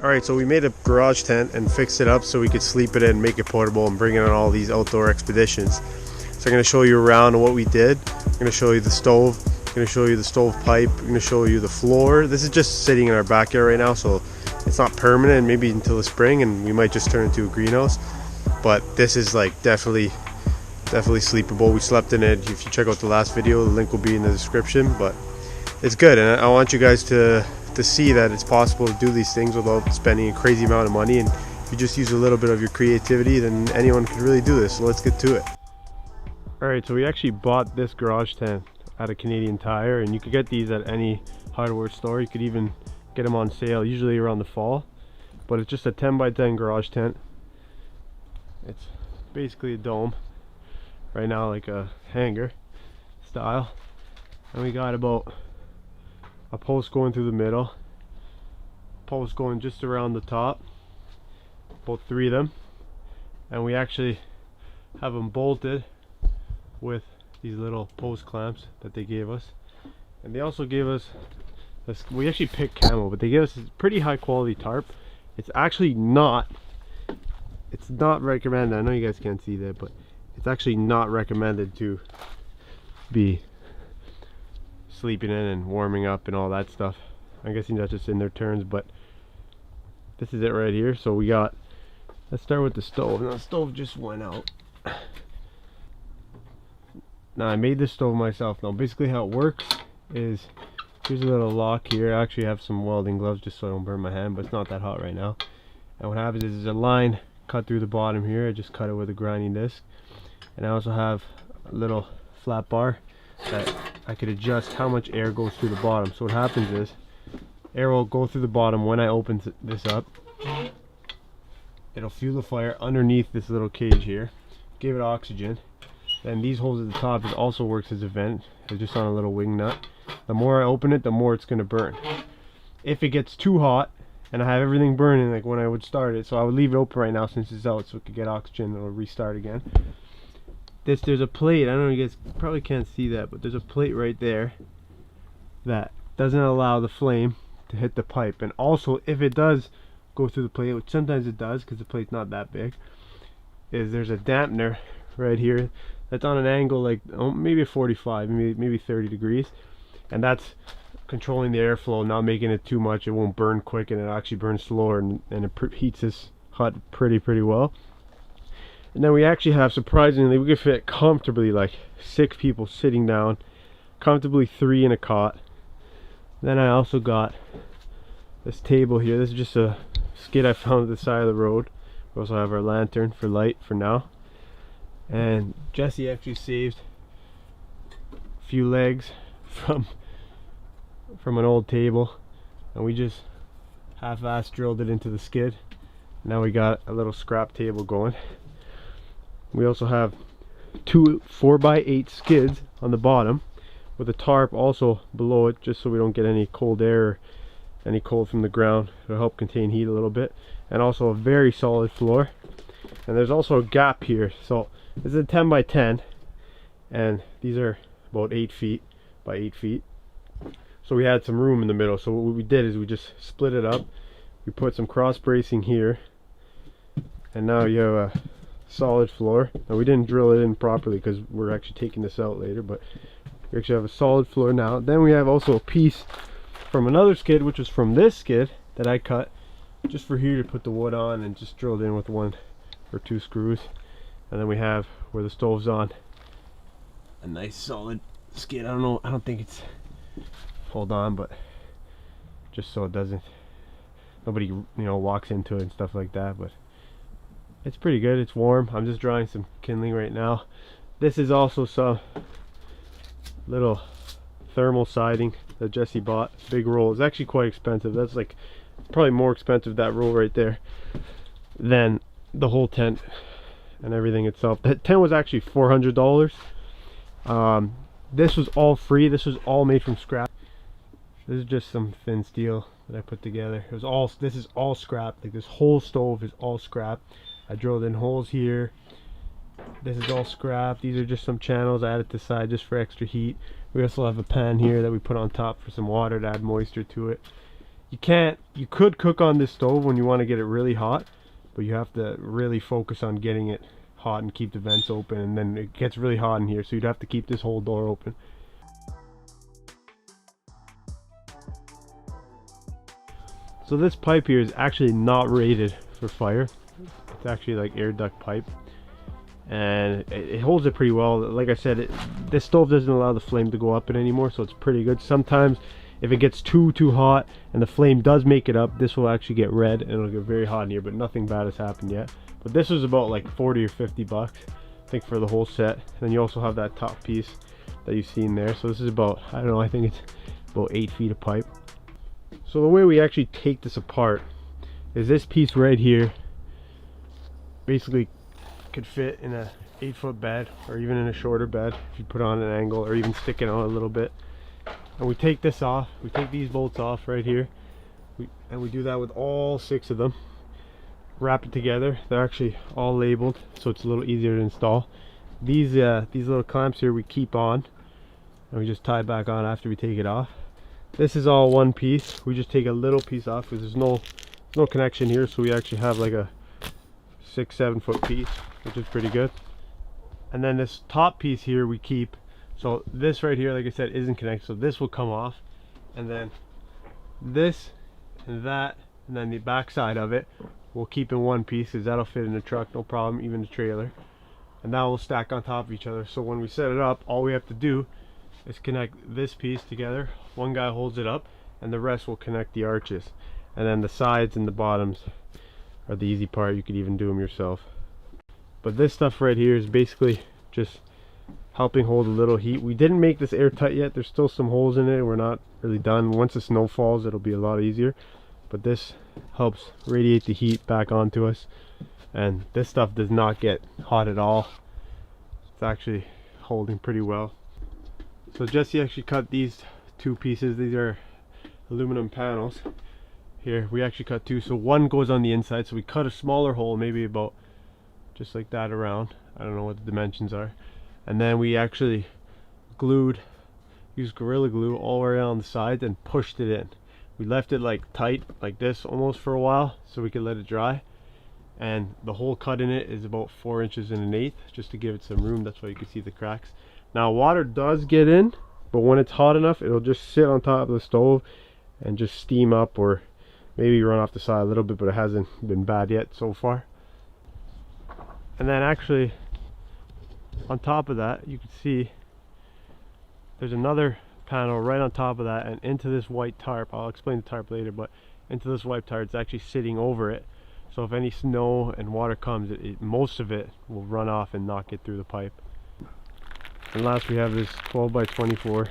Alright, so we made a garage tent and fixed it up so we could sleep it in, make it portable, and bring it on all these outdoor expeditions. So I'm going to show you around what we did. I'm going to show you the stove. I'm going to show you the stove pipe. I'm going to show you the floor. This is just sitting in our backyard right now, so it's not permanent, maybe until the spring, and we might just turn it into a greenhouse. But this is like definitely sleepable. We slept in it. If you check out the last video, the link will be in the description. But it's good, and I want you guys to see that it's possible to do these things without spending a crazy amount of money, and if you just use a little bit of your creativity, then anyone can really do this. So let's get to it. Alright, so we actually bought this garage tent at a Canadian Tire, and you could get these at any hardware store. You could even get them on sale usually around the fall, but it's just a 10 by 10 garage tent. It's basically a dome right now, like a hanger style, and we got about a post going through the middle, post going just around the top, about 3 of them, and we actually have them bolted with these little post clamps that they gave us. And they also gave us this, we actually picked camo, but they gave us a pretty high quality tarp. It's actually not, it's not recommended, I know you guys can't see that, but it's actually not recommended to be sleeping in and warming up and all that stuff. I'm guessing that's just in their terms, but this is it right here. So we got, let's start with the stove. Now the stove just went out. Now I made this stove myself. Now basically how it works is, here's a little lock here. I actually have some welding gloves just so I don't burn my hand, but it's not that hot right now. And what happens is there's a line cut through the bottom here. I just cut it with a grinding disc, and I also have a little flat bar that I could adjust how much air goes through the bottom. So what happens is air will go through the bottom. When I open this up, it'll fuel the fire underneath this little cage here, give it oxygen. Then these holes at the top, it also works as a vent. It's just on a little wing nut. The more I open it, the more it's going to burn. If it gets too hot and I have everything burning like when I would start it, so I would leave it open right now since it's out so it could get oxygen and it'll restart again. There's a plate, I don't know, you guys probably can't see that, but there's a plate right there that doesn't allow the flame to hit the pipe. And also, if it does go through the plate, which sometimes it does because the plate's not that big, is there's a dampener right here that's on an angle like maybe a 45, maybe 30 degrees, and that's controlling the airflow, not making it too much. It won't burn quick, and it actually burns slower, and it heats this hut pretty well. And then we actually have, surprisingly, we could fit comfortably like 6 people sitting down, comfortably 3 in a cot. Then I also got this table here. This is just a skid I found at the side of the road. We also have our lantern for light for now. And Jesse actually saved a few legs from an old table, and we just half-assed drilled it into the skid. Now we got a little scrap table going. We also have 2 4x8 skids on the bottom with a tarp also below it, just so we don't get any cold air or any cold from the ground. It'll help contain heat a little bit. And also a very solid floor. And there's also a gap here. So this is a 10 by 10, and these are about 8 feet by 8 feet. So we had some room in the middle. So what we did is we just split it up. We put some cross bracing here, and now you have a solid floor. Now we didn't drill it in properly because we're actually taking this out later, but we actually have a solid floor now. Then we have also a piece from another skid, which was from this skid that I cut just for here to put the wood on, and just drilled in with 1 or 2 screws. And then we have where the stove's on a nice solid skid. I don't think it's, hold on, but just so it doesn't, nobody walks into it and stuff like that. But it's pretty good. It's warm. I'm just drying some kindling right now. This is also some little thermal siding that Jesse bought. Big roll. It's actually quite expensive. That's like probably more expensive, that roll right there, than the whole tent and everything itself. That tent was actually $400. This was all free. This was all made from scrap. This is just some thin steel that I put together. It was all, this is all scrap. Like this whole stove is all scrap. I drilled in holes here. This is all scrap. These are just some channels I added to the side just for extra heat. We also have a pan here that we put on top for some water to add moisture to it. You could cook on this stove when you want to get it really hot, but you have to really focus on getting it hot and keep the vents open, and then it gets really hot in here, so you'd have to keep this whole door open. So this pipe here is actually not rated for fire. It's actually like air duct pipe, and it holds it pretty well. Like I said, this stove doesn't allow the flame to go up it anymore, so it's pretty good. Sometimes if it gets too hot and the flame does make it up, this will actually get red and it'll get very hot in here, but nothing bad has happened yet. But this was about like 40 or 50 bucks, I think, for the whole set. And then you also have that top piece that you've seen there. So this is about, I don't know, I think it's about 8 feet of pipe. So the way we actually take this apart is this piece right here basically could fit in a 8-foot bed, or even in a shorter bed if you put on an angle, or even stick it on a little bit. And we take this off, we take these bolts off right here, and we do that with all 6 of them. Wrap it together. They're actually all labeled, so it's a little easier to install. These little clamps here we keep on, and we just tie it back on after we take it off. This is all one piece. We just take a little piece off because there's no connection here, so we actually have like a 6-7 foot piece, which is pretty good. And then this top piece here we keep. So this right here, like I said, isn't connected, so this will come off, and then this and that, and then the back side of it we'll keep in one piece, because that'll fit in the truck no problem, even the trailer. And that will stack on top of each other, so when we set it up, all we have to do is connect this piece together. One guy holds it up, and the rest will connect the arches. And then the sides and the bottoms are the easy part. You could even do them yourself. But this stuff right here is basically just helping hold a little heat. We didn't make this airtight yet. There's still some holes in it. We're not really done. Once the snow falls, it'll be a lot easier. But this helps radiate the heat back onto us. And this stuff does not get hot at all. It's actually holding pretty well. So Jesse actually cut these 2 pieces. These are aluminum panels. Here we actually cut 2, so one goes on the inside, so we cut a smaller hole, maybe about just like that around. I don't know what the dimensions are. And then we actually used Gorilla Glue all around the sides and pushed it in. We left it like tight, like this almost, for a while, so we could let it dry. And the hole cut in it is about 4 inches and 1/8, just to give it some room. That's why you can see the cracks. Now water does get in, but when it's hot enough, it'll just sit on top of the stove and just steam up, or maybe run off the side a little bit, but it hasn't been bad yet so far. And then actually on top of that, you can see there's another panel right on top of that, and into this white tarp. I'll explain the tarp later, but into this white tarp, it's actually sitting over it. So if any snow and water comes, most of it will run off and not get through the pipe. And last, we have this 12 by 24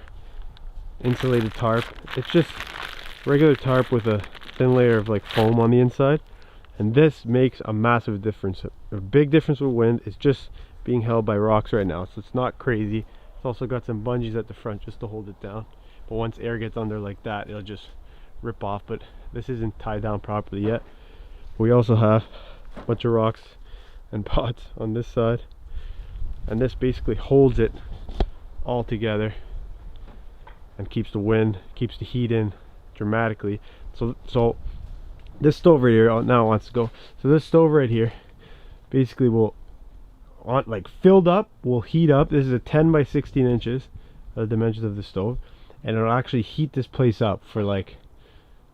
insulated tarp. It's just regular tarp with a thin layer of like foam on the inside, and this makes a massive difference. A big difference with wind. It's just being held by rocks right now, so it's not crazy. It's also got some bungees at the front just to hold it down, but once air gets under like that, it'll just rip off. But this isn't tied down properly yet. We also have a bunch of rocks and pots on this side, and this basically holds it all together and keeps the wind, keeps the heat in dramatically. So this stove right here, now it wants to go. So this stove right here basically will, like filled up, will heat up. This is a 10 by 16 inches, the dimensions of the stove, and it'll actually heat this place up for like,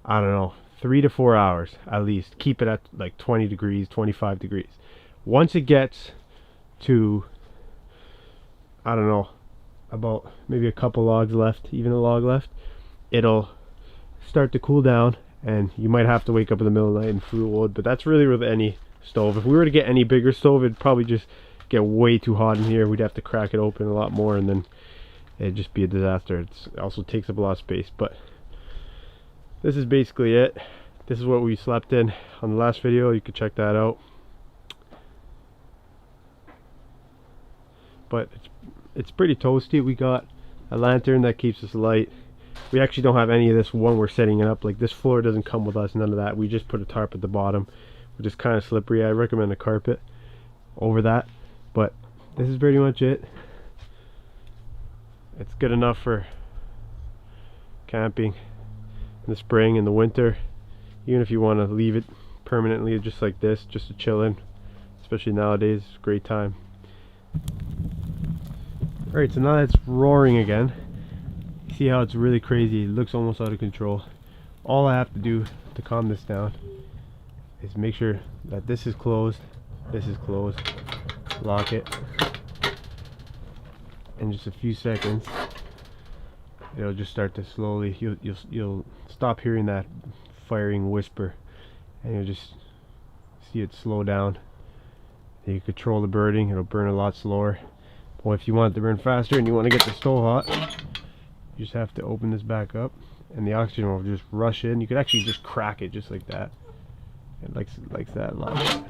I don't know, 3 to 4 hours at least. Keep it at like 20 degrees, 25 degrees. Once it gets to, I don't know, about maybe a couple logs left, even a log left, it'll start to cool down, and you might have to wake up in the middle of the night and fuel wood. But that's really with any stove. If we were to get any bigger stove, it'd probably just get way too hot in here. We'd have to crack it open a lot more, and then it'd just be a disaster. It also takes up a lot of space. But this is basically it. This is what we slept in on the last video. You could check that out. But it's pretty toasty. We got a lantern that keeps us light. We actually don't have any of this when we're setting it up. Like, this floor doesn't come with us, none of that. We just put a tarp at the bottom, which is kind of slippery. I recommend a carpet over that. But this is pretty much it. It's good enough for camping. in the spring, in the winter, even if you want to leave it permanently just like this, just to chill in, especially nowadays, it's a great time. Alright, so now it's roaring again. You see how it's really crazy, it looks almost out of control. All I have to do to calm this down is make sure that this is closed, lock it. In just a few seconds, it'll just start to slowly, you'll stop hearing that firing whisper, and you'll just see it slow down. You control the burning, it'll burn a lot slower. But if you want it to burn faster and you want to get the stove hot, you just have to open this back up and the oxygen will just rush in. You could actually just crack it just like that. It likes that a lot.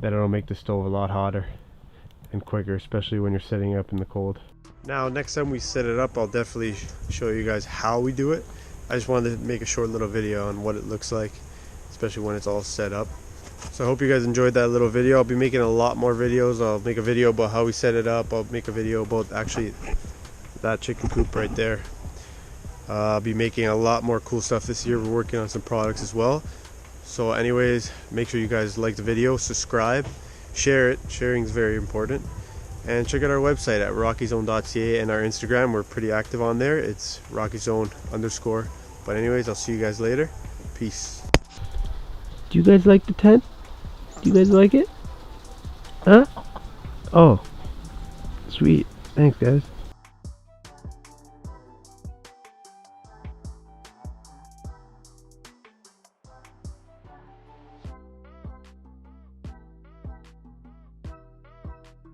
Then it'll make the stove a lot hotter and quicker, especially when you're setting it up in the cold. Now next time we set it up, I'll definitely show you guys how we do it. I just wanted to make a short little video on what it looks like, especially when it's all set up. So I hope you guys enjoyed that little video. I'll be making a lot more videos. I'll make a video about how we set it up. I'll make a video about actually that chicken coop right there. I'll be making a lot more cool stuff this year. We're working on some products as well. So anyways, make sure you guys like the video, subscribe, share it. Sharing is very important. And check out our website at rockyzone.ca and our Instagram. We're pretty active on there. It's rockyzone_. But anyways, I'll see you guys later. Peace. Do you guys like the tent? Do you guys like it? Huh? Oh, sweet. Thanks, guys.